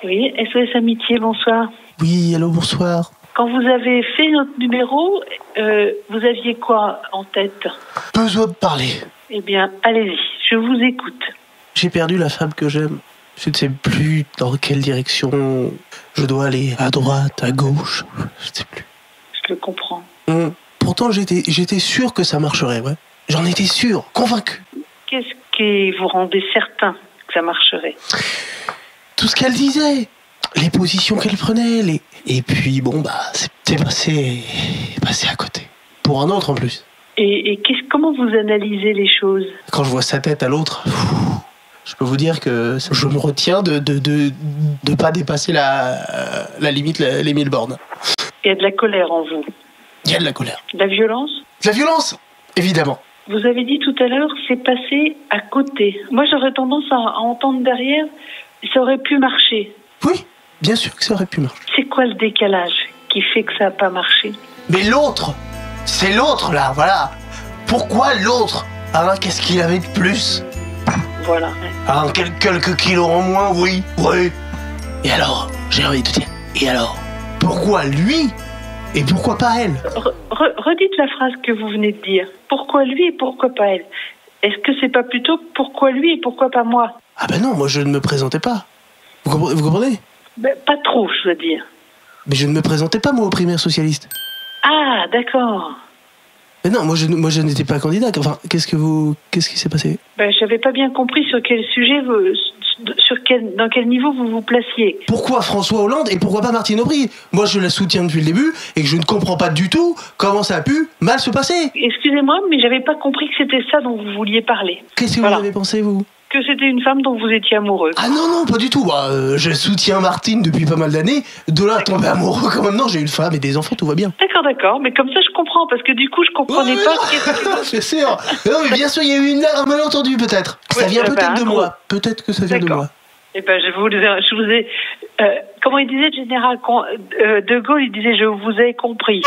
Oui, SOS Amitié, bonsoir. Oui, allô, bonsoir. Quand vous avez fait notre numéro, vous aviez quoi en tête? Besoin de parler. Eh bien, allez-y, je vous écoute. J'ai perdu la femme que j'aime. Je ne sais plus dans quelle direction je dois aller. À droite, à gauche, je ne sais plus. Je le comprends. Pourtant, j'étais sûr que ça marcherait, ouais. J'en étais sûr, convaincu. Qu'est-ce qui vous rendait certain que ça marcherait? Tout ce qu'elle disait, les positions qu'elle prenait, et puis bon, c'est passé à côté. Pour un autre en plus. Et comment vous analysez les choses? Quand je vois sa tête à l'autre, je peux vous dire que je me retiens de pas dépasser la limite, les 1000 bornes. Il y a de la colère en vous. Il y a de la colère. De la violence? De la violence, évidemment. Vous avez dit tout à l'heure, c'est passé à côté. Moi, j'aurais tendance à entendre derrière, ça aurait pu marcher. Oui, bien sûr que ça aurait pu marcher. C'est quoi le décalage qui fait que ça n'a pas marché? Mais l'autre, c'est l'autre là, voilà. Pourquoi l'autre? Ah, qu'est-ce qu'il avait de plus? Voilà. Ah, quelques kilos en moins, oui. Et alors, j'ai envie de dire, et alors? Pourquoi lui? Et pourquoi pas elle? Redites la phrase que vous venez de dire. Pourquoi lui et pourquoi pas elle? Est-ce que c'est pas plutôt pourquoi lui et pourquoi pas moi? Ah ben non, moi je ne me présentais pas. Vous comprenez? Ben, pas trop, je veux dire. Mais je ne me présentais pas, moi, aux primaires socialistes. Ah, d'accord. Mais non, moi je n'étais pas candidat. Enfin, qu'est-ce qui s'est passé? Ben, j'avais pas bien compris sur quel sujet, dans quel niveau vous vous placiez. Pourquoi François Hollande et pourquoi pas Martine Aubry? Moi, je la soutiens depuis le début et que je ne comprends pas du tout comment ça a pu mal se passer. Excusez-moi, mais j'avais pas compris que c'était ça dont vous vouliez parler. Qu'est-ce que vous avez pensé, vous? Que c'était une femme dont vous étiez amoureux. Ah non, pas du tout. Je soutiens Martine depuis pas mal d'années. De là à tomber amoureux quand même, non, j'ai une femme et des enfants, tout va bien. D'accord, mais comme ça je comprends, parce que du coup je comprenais pas C'est sûr. Non, mais bien sûr, il y a eu un malentendu peut-être. Ça vient peut-être de moi. Peut-être que ça vient de moi. Eh ben, je vous ai comment il disait le général de Gaulle, il disait je vous ai compris.